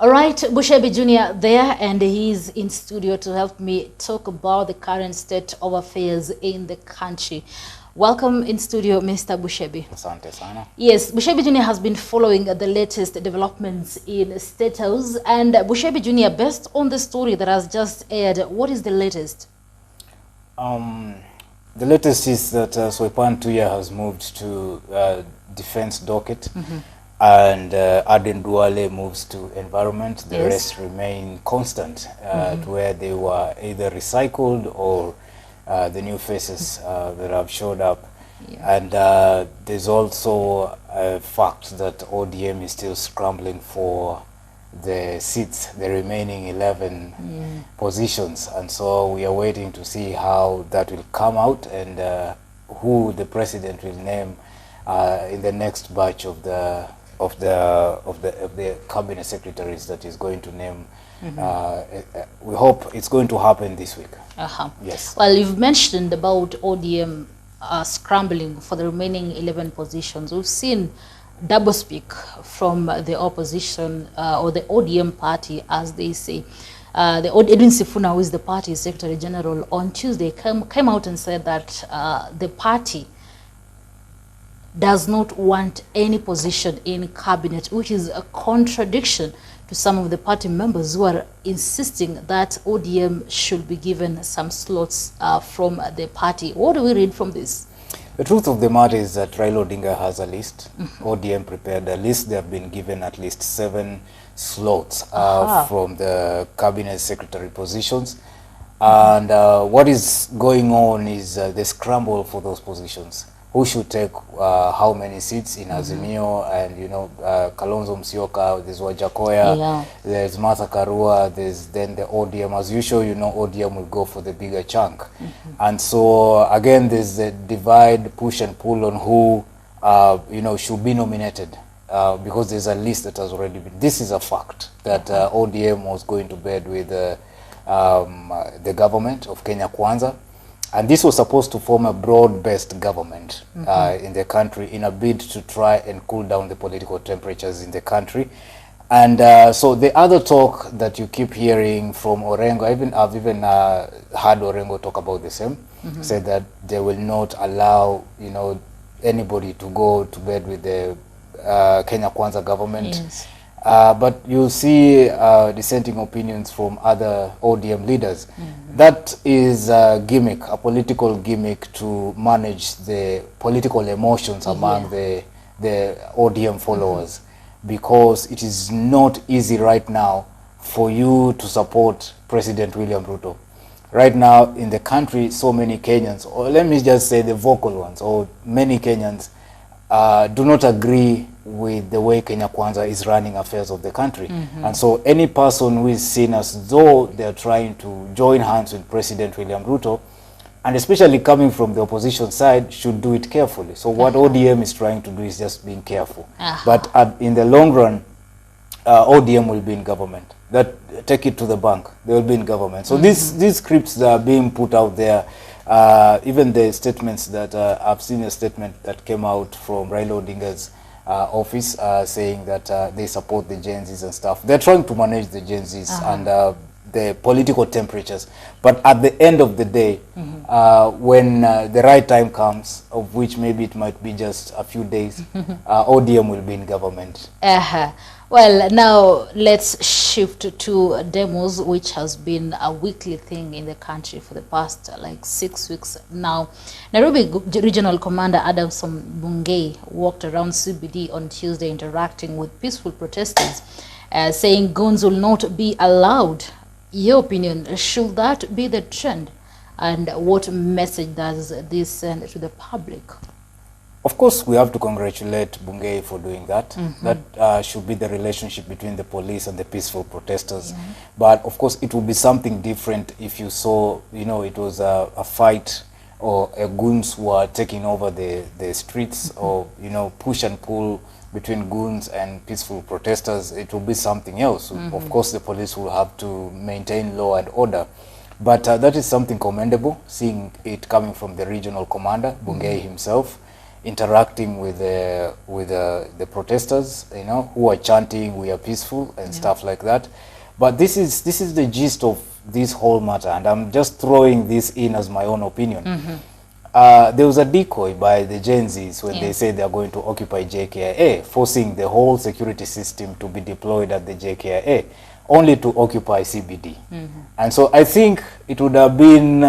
All right, Bushebi Jr. there, and he's in studio to help me talk about the current state of affairs in the country. Welcome in studio, Mr. Bushebi. Asante sana. Yes, Bushebi Jr. has been following the latest developments in State House. And Bushebi Jr., based on the story that has just aired, what is the latest? The latest is that Soipan Tuya has moved to defense docket. And Aden Duale moves to environment. The rest remain constant to where they were either recycled or the new faces that have showed up. And there's also a fact that ODM is still scrambling for the seats, the remaining 11 positions. And so we are waiting to see how that will come out and who the president will name in the next batch of the cabinet secretaries that is going to name. We hope it's going to happen this week. Yes. Well, you've mentioned about ODM scrambling for the remaining 11 positions. We've seen doublespeak from the opposition or the ODM party, as they say. Edwin Sifuna, who is the party secretary general, on Tuesday came out and said that the party does not want any position in cabinet, which is a contradiction to some of the party members who are insisting that ODM should be given some slots from the party. What do we read from this? The truth of the matter is that Raila Odinga has a list. ODM prepared a list. They have been given at least 7 slots from the cabinet secretary positions. And what is going on is the scramble for those positions. Who should take how many seats in Azimio, and Kalonzo Musyoka, there's Wajakoya, there's Martha Karua, there's then the ODM. As usual, ODM will go for the bigger chunk. And so again, there's the divide, push and pull on who should be nominated because there's a list that has already been. This is a fact that ODM was going to bed with the government of Kenya Kwanza. And this was supposed to form a broad-based government in the country in a bid to try and cool down the political temperatures in the country. And so the other talk that you keep hearing from Orengo, I've even heard Orengo talk about the same, said that they will not allow anybody to go to bed with the Kenya Kwanza government. Yes. But you see dissenting opinions from other ODM leaders. That is a gimmick, a political gimmick to manage the political emotions among the ODM followers, because it is not easy right now for you to support President William Ruto. Right now in the country, so many Kenyans, or let me just say the vocal ones, or many Kenyans, do not agree with the way Kenya Kwanza is running affairs of the country. And so any person who is seen as though they're trying to join hands with President William Ruto, and especially coming from the opposition side, should do it carefully. So what ODM is trying to do is just being careful. But in the long run, ODM will be in government. Take it to the bank, they will be in government. So these scripts that are being put out there, even the statements that I've seen a statement that came out from Raila Odinga's office saying that they support the Gen Zs and stuff. They're trying to manage the Gen Zs and the political temperatures. But at the end of the day, when the right time comes, of which maybe it might be just a few days, ODM will be in government. Well, now let's shift to demos, which has been a weekly thing in the country for the past 6 weeks now. Nairobi Regional Commander Adamson Bungei walked around CBD on Tuesday interacting with peaceful protesters, saying guns will not be allowed. Your opinion, should that be the trend? And what message does this send to the public? Of course, we have to congratulate Bungei for doing that. That should be the relationship between the police and the peaceful protesters. But of course, it would be something different if you saw, it was a fight or goons were taking over the streets, or, push and pull between goons and peaceful protesters. It will be something else. Of course, the police will have to maintain law and order. But that is something commendable, seeing it coming from the regional commander, Bungei himself. interacting with the protesters, you know, who are chanting "We are peaceful" and stuff like that. But this is the gist of this whole matter, and I'm just throwing this in as my own opinion. There was a decoy by the Gen Zs when they said they are going to occupy JKIA, forcing the whole security system to be deployed at the JKIA, only to occupy CBD. And so I think it would have been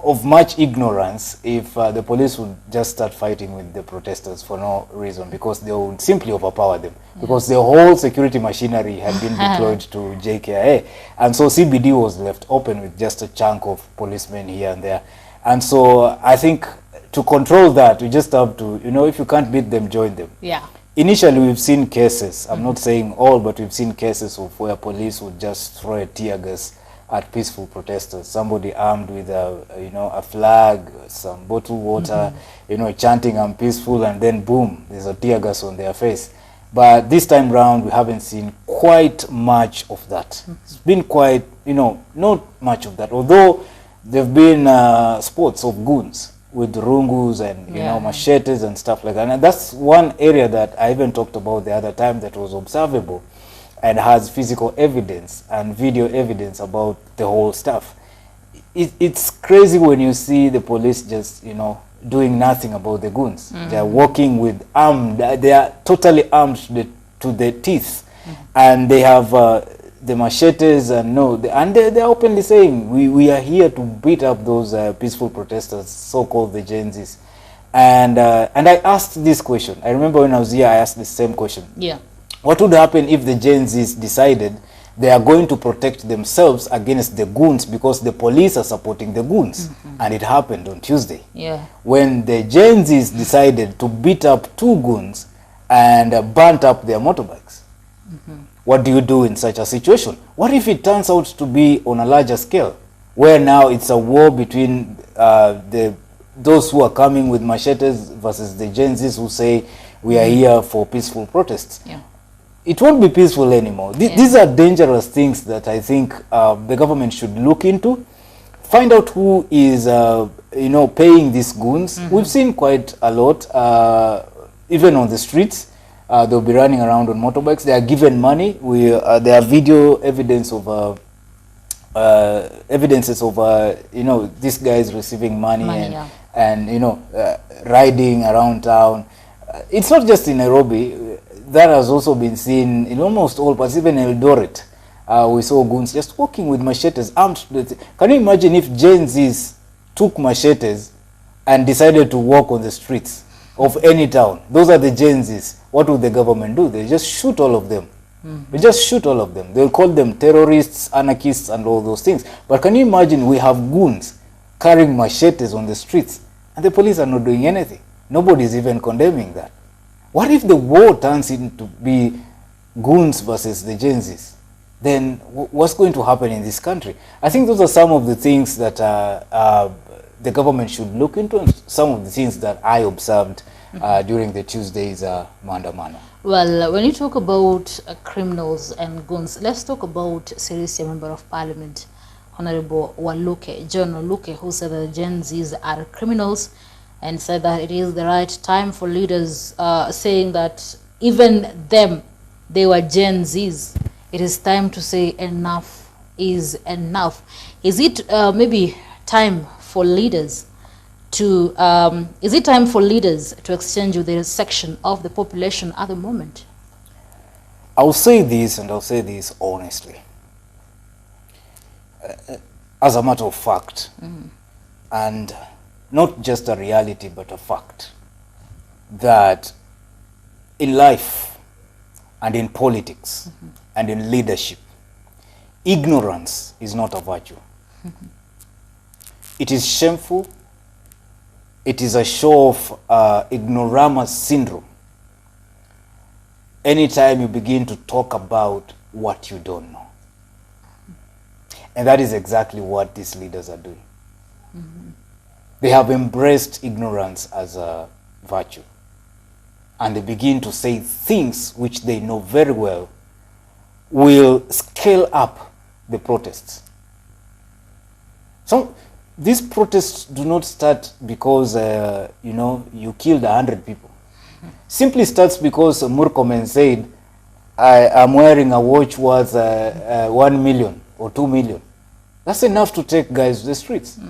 of much ignorance if the police would just start fighting with the protesters for no reason, because they would simply overpower them, because the whole security machinery had been deployed to JKIA, and so CBD was left open with just a chunk of policemen here and there. And so I think to control that, we just have to, you know, if you can't beat them, join them. Yeah. Initially, we've seen cases, I'm not saying all, but we've seen cases of where police would just throw a tear gas at peaceful protesters, somebody armed with a flag, some bottled water, you know, chanting "I'm peaceful," and then boom, there's a tear gas on their face. But this time round, we haven't seen quite much of that. It's been quite, you know, not much of that, although there've been sports of goons with rungus and you know, machetes and stuff like that. And that's one area that I even talked about the other time that was observable and has physical evidence and video evidence about the whole stuff. It's crazy when you see the police just, you know, doing nothing about the goons. They are walking with armed, they are totally armed to the teeth, and they have the machetes, and they're openly saying, we are here to beat up those peaceful protesters, so-called the Gen Zs. And I asked this question. I remember when I was here, I asked the same question. Yeah. What would happen if the Gen Zs decided they are going to protect themselves against the goons because the police are supporting the goons? And it happened on Tuesday. Yeah. When the Gen Zs decided to beat up two goons and burnt up their motorbikes. What do you do in such a situation? What if it turns out to be on a larger scale, where now it's a war between those who are coming with machetes versus the Gen Zs who say we are here for peaceful protests? Yeah. It won't be peaceful anymore. These are dangerous things that I think the government should look into. Find out who is, you know, paying these goons. We've seen quite a lot, even on the streets. They'll be running around on motorbikes. They are given money. There are video evidence of evidences of you know, these guys receiving money and you know, riding around town. It's not just in Nairobi. That has also been seen in almost all parts, even Eldoret. We saw goons just walking with machetes, armed. Can you imagine if Gen Zs took machetes and decided to walk on the streets of any town? Those are the Gen Zs. What would the government do? They just shoot all of them. They just shoot all of them. They'll call them terrorists, anarchists, and all those things. But can you imagine we have goons carrying machetes on the streets and the police are not doing anything? Nobody's even condemning that. What if the war turns into be goons versus the Gen Zs? Then what's going to happen in this country? I think those are some of the things that the government should look into, and some of the things that I observed during the Tuesday's Maandamano. Well, when you talk about criminals and goons, let's talk about Sirisia Member of Parliament, Honorable Waluke, John Waluke, who said that the Gen Zs are criminals, and said that it is the right time for leaders, saying that even them, they were Gen Zs. It is time to say enough is enough. Is it maybe time for leaders to, exchange with the section of the population at the moment? I'll say this, and I'll say this honestly. As a matter of fact, and not just a reality, but a fact, that in life and in politics and in leadership, ignorance is not a virtue. It is shameful. It is a show of ignoramus syndrome anytime you begin to talk about what you don't know. And that is exactly what these leaders are doing. They have embraced ignorance as a virtue. And they begin to say things which they know very well will scale up the protests. So these protests do not start because, you know, you killed 100 people. Simply starts because Murkomen said, I am wearing a watch worth 1 million or 2 million. That's enough to take guys to the streets.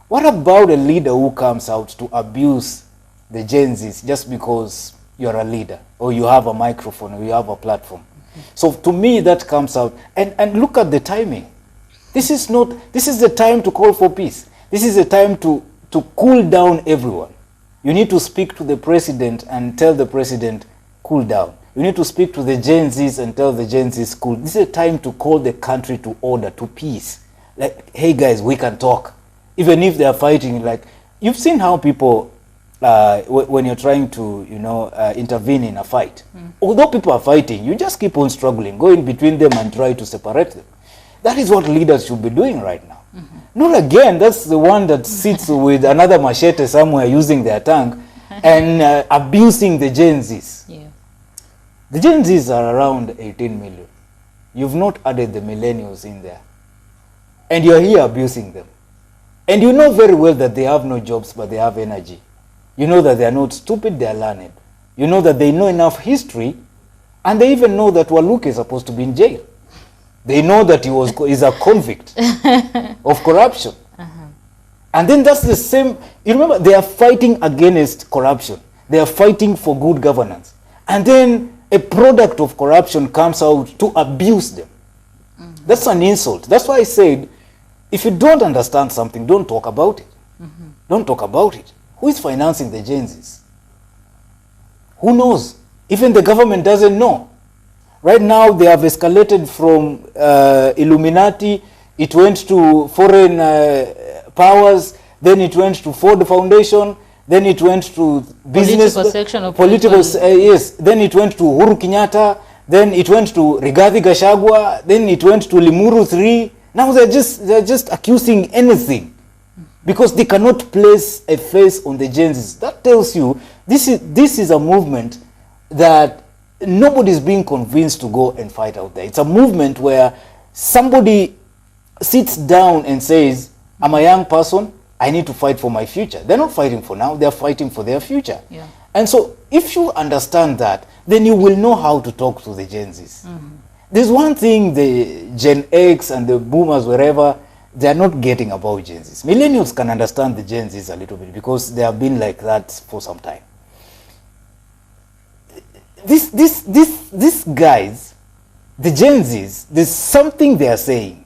What about a leader who comes out to abuse the Gen Zs just because you're a leader or you have a microphone or you have a platform? So to me, that comes out. And look at the timing. This is the time to call for peace. This is the time to cool down everyone. You need to speak to the president and tell the president, cool down. You need to speak to the Gen Zs and tell the Gen Zs, cool. This is a time to call the country to order, to peace. Like, hey guys, we can talk. Even if they are fighting, like, you've seen how people, when you're trying to, you know, intervene in a fight. Although people are fighting, you just keep on struggling, go in between them and try to separate them. That is what leaders should be doing right now. Not again, that's the one that sits with another machete somewhere using their tongue and abusing the Gen Zs. Yeah. The Gen Zs are around 18 million. You've not added the millennials in there. And you're here abusing them. And you know very well that they have no jobs, but they have energy. You know that they are not stupid, they are learned. You know that they know enough history, and they even know that Waluke is supposed to be in jail. They know that he's a convict of corruption. And then that's the same. You remember, they are fighting against corruption. They are fighting for good governance. And then a product of corruption comes out to abuse them. That's an insult. That's why I said, if you don't understand something, don't talk about it. Don't talk about it. Who is financing the Gen Zs? Who knows? Even the government doesn't know. Right now, they have escalated from Illuminati, it went to foreign powers, then it went to Ford Foundation, then it went to business, political section of yes, then it went to Uhuru Kenyatta, then it went to Rigathi Gachagua, then it went to Limuru 3. Now they're just accusing anything because they cannot place a face on the Gen Zs. That tells you this is a movement that nobody is being convinced to go and fight out there. It's a movement where somebody sits down and says, I'm a young person, I need to fight for my future. They're not fighting for now, they're fighting for their future. Yeah. And so if you understand that, then you will know how to talk to the Gen Zs. There's one thing the Gen X and the boomers, wherever, they're not getting about Gen Zs. Millennials can understand the Gen Zs a little bit because they have been like that for some time. These guys, the Gen Zs, there's something they are saying,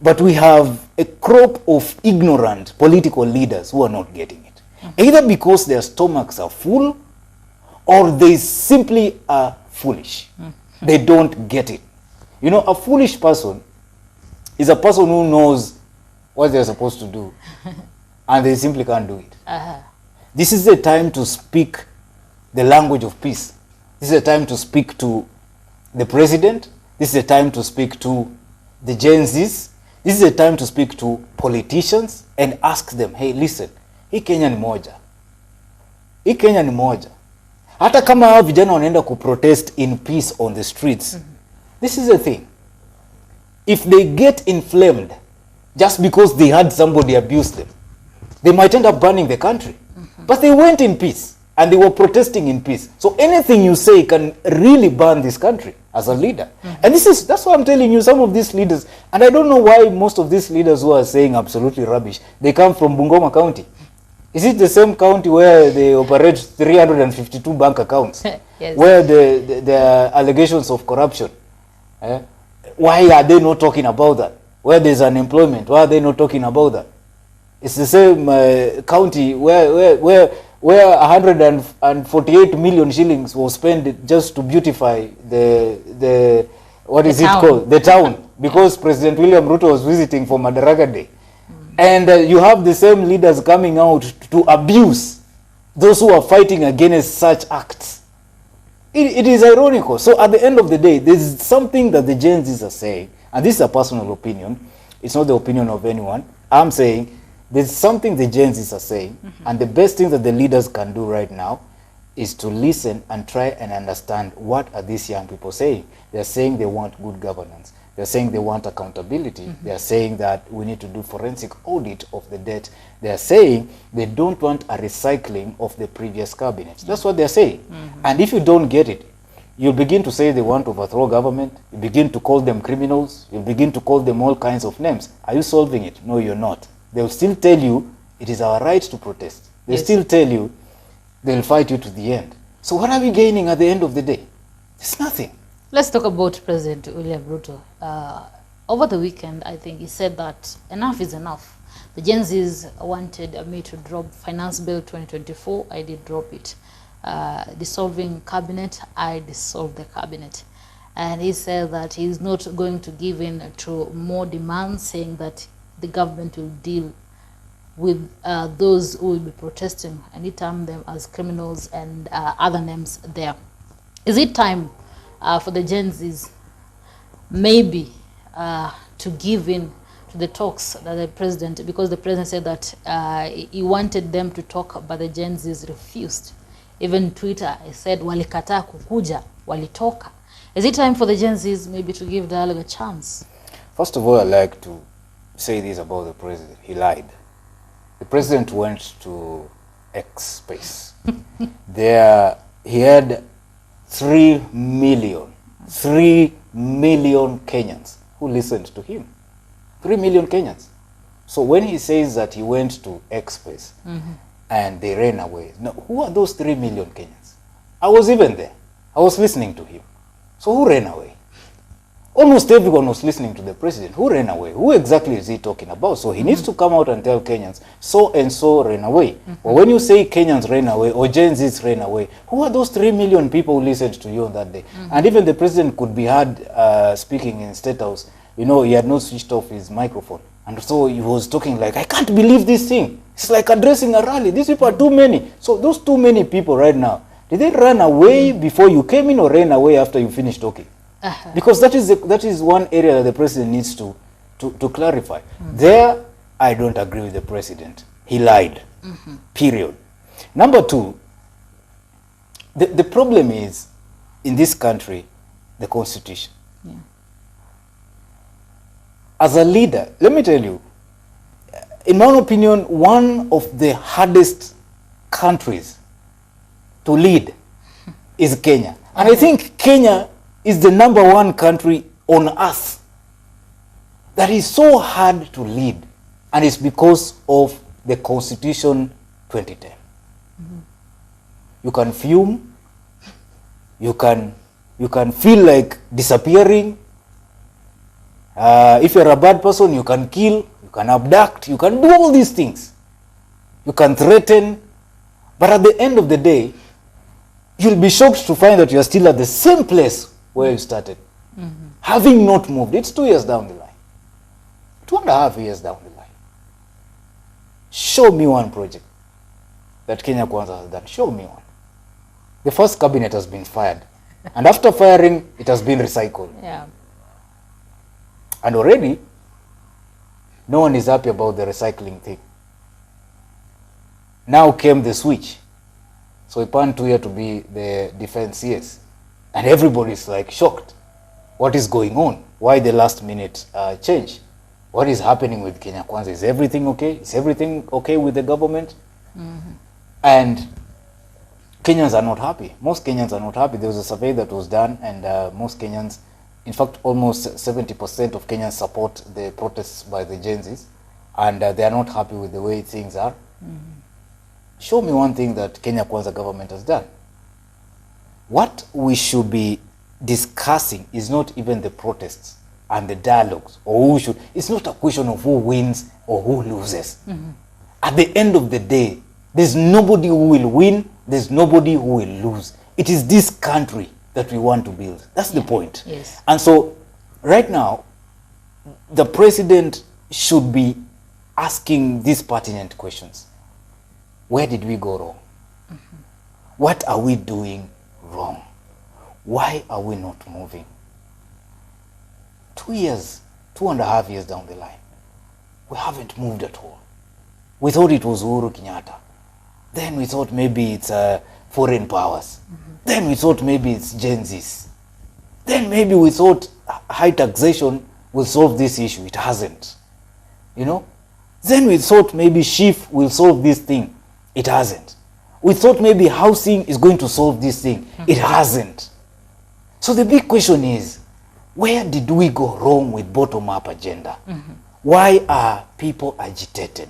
but we have a crop of ignorant political leaders who are not getting it. Either because their stomachs are full, or they simply are foolish. They don't get it. You know, a foolish person is a person who knows what they're supposed to do, and they simply can't do it. This is the time to speak the language of peace. This is the time to speak to the president. This is the time to speak to the Gen Zs. This is the time to speak to politicians and ask them, hey, listen, hii Kenya ni moja. Hii Kenya ni moja. Hata kama hao vijana wanaenda kuprotest in peace on the streets, this is the thing. If they get inflamed just because they had somebody abuse them, they might end up burning the country. But they went in peace and they were protesting in peace. So anything you say can really burn this country as a leader. And that's why I'm telling you, some of these leaders, and I don't know why most of these leaders who are saying absolutely rubbish, they come from Bungoma County. Is it the same county where they operate 352 bank accounts? Yes. Where there are allegations of corruption? Why are they not talking about that? Where there's unemployment, why are they not talking about that? It's the same county where 148 million shillings was spent just to beautify the what is it called? The town, because President William Ruto was visiting for Madaraka Day. And you have the same leaders coming out to abuse those who are fighting against such acts. It is ironical. So at the end of the day, there's something that the Gen Zs are saying, and this is a personal opinion. It's not the opinion of anyone. I'm saying there's something the Gen Zs are saying, and the best thing that the leaders can do right now is to listen and try and understand what are these young people saying. They're saying they want good governance. They're saying they want accountability. They're saying that we need to do forensic audit of the debt. They're saying they don't want a recycling of the previous cabinet. That's what they're saying. And if you don't get it, you'll begin to say they want to overthrow government. You begin to call them criminals. You begin to call them all kinds of names. Are you solving it? No, you're not. They'll still tell you it is our right to protest. They'll still tell you they'll fight you to the end. So what are we gaining at the end of the day? It's nothing. Let's talk about President William Ruto. Over the weekend, I think he said that enough is enough. The Gen Zs wanted me to drop Finance Bill 2024. I did drop it. Dissolving cabinet, I dissolved the cabinet. And he said that he's not going to give in to more demands, saying that the government will deal with those who will be protesting, and he termed them as criminals and other names there. Is it time for the Gen Zs maybe to give in to the talks that the president, because the president said that he wanted them to talk, but the Gen Zs refused. Even Twitter, he said walikataa kukuja, walitoka. Is it time for the Gen Zs maybe to give dialogue a chance? First of all, I'd like to say this about the president. He lied. The president went to X space. There he had 3 million Kenyans who listened to him. 3 million Kenyans. So when he says that he went to X space and they ran away, now who are those 3 million Kenyans? I was even there. I was listening to him. So who ran away? Almost everyone was listening to the president. Who ran away? Who exactly is he talking about? So he needs to come out and tell Kenyans, so and so ran away. But when you say Kenyans ran away or Gen Zs ran away, who are those 3 million people who listened to you on that day? And even the president could be heard speaking in State House. You know, he had not switched off his microphone. And so he was talking like, I can't believe this thing. It's like addressing a rally. These people are too many. So those too many people right now, did they run away before you came in or ran away after you finished talking? Because that is one area that the president needs to clarify. There, I don't agree with the president. He lied. Period. Number 2, the problem is, in this country, the constitution. Yeah. As a leader, let me tell you, in my opinion, one of the hardest countries to lead is Kenya. And I think Kenya is the #1 country on earth that is so hard to lead, and it's because of the Constitution 2010. You can fume, you can feel like disappearing. If you're a bad person, you can kill, you can abduct, you can do all these things. You can threaten, but at the end of the day, you'll be shocked to find that you're still at the same place where you started, having not moved. It's 2 years down the line, 2.5 years down the line. Show me one project that Kenya Kwanza has done. Show me one. The first cabinet has been fired, and after firing, it has been recycled. Yeah. And already, no one is happy about the recycling thing. Now came the switch. So he planned to be the defense CS. And everybody's like shocked. What is going on? Why the last minute change? What is happening with Kenya Kwanza? Is everything okay? Is everything okay with the government? And Kenyans are not happy. Most Kenyans are not happy. There was a survey that was done, and most Kenyans, in fact, almost 70% of Kenyans support the protests by the Gen Zs, and they are not happy with the way things are. Show me one thing that Kenya Kwanza government has done. What we should be discussing is not even the protests and the dialogues, or who should. It's not a question of who wins or who loses. At the end of the day, there's nobody who will win, there's nobody who will lose. It is this country that we want to build. That's the point. Yes. And so, right now, the president should be asking these pertinent questions. Where did we go wrong? What are we doing wrong? Why are we not moving? 2 years, 2.5 years down the line, we haven't moved at all. We thought it was Uhuru Kenyatta. Then we thought maybe it's foreign powers. Then we thought maybe it's Gen Zs. Then maybe we thought high taxation will solve this issue. It hasn't. You know? Then we thought maybe SHIF will solve this thing. It hasn't. We thought maybe housing is going to solve this thing. It hasn't. So the big question is, where did we go wrong with bottom-up agenda? Why are people agitated?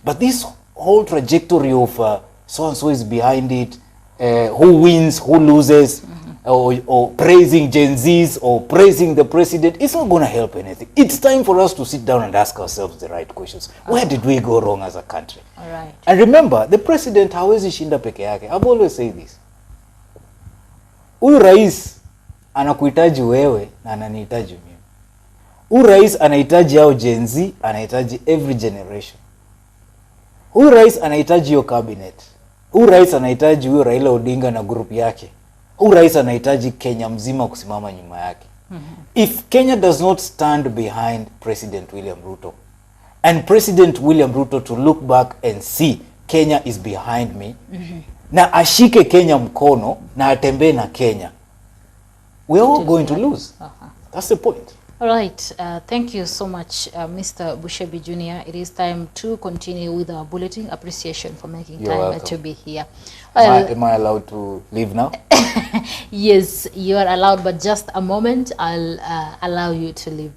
But this whole trajectory of so-and-so is behind it, who wins, who loses, or praising Gen Zs or praising the president, it's not going to help anything. It's time for us to sit down and ask ourselves the right questions. Where did we go wrong as a country? All right. And remember, the president hawezi shinda peke yake. I've always said this. Huyu rais anakuhitaji wewe na ananihitaji mimi. Huyu rais anahitaji hao Gen Z, anahitaji every generation. Huyu rais anahitaji hiyo cabinet. Huyu rais anahitaji huyo Raila Odinga na group yake. Huyu rais anahitaji Kenya mzima kusimama nyuma yake. If Kenya does not stand behind President William Ruto, and President William Ruto to look back and see Kenya is behind me, na ashike Kenya mkono na atembee na Kenya, we are all going to lose. That's the point. All right. Thank you so much, Mr. Bushebi Jr. It is time to continue with our bulletin. Appreciation for making You're time welcome. to be here. Well, Am I allowed to leave now? yes, you are allowed, but just a moment. I'll allow you to leave.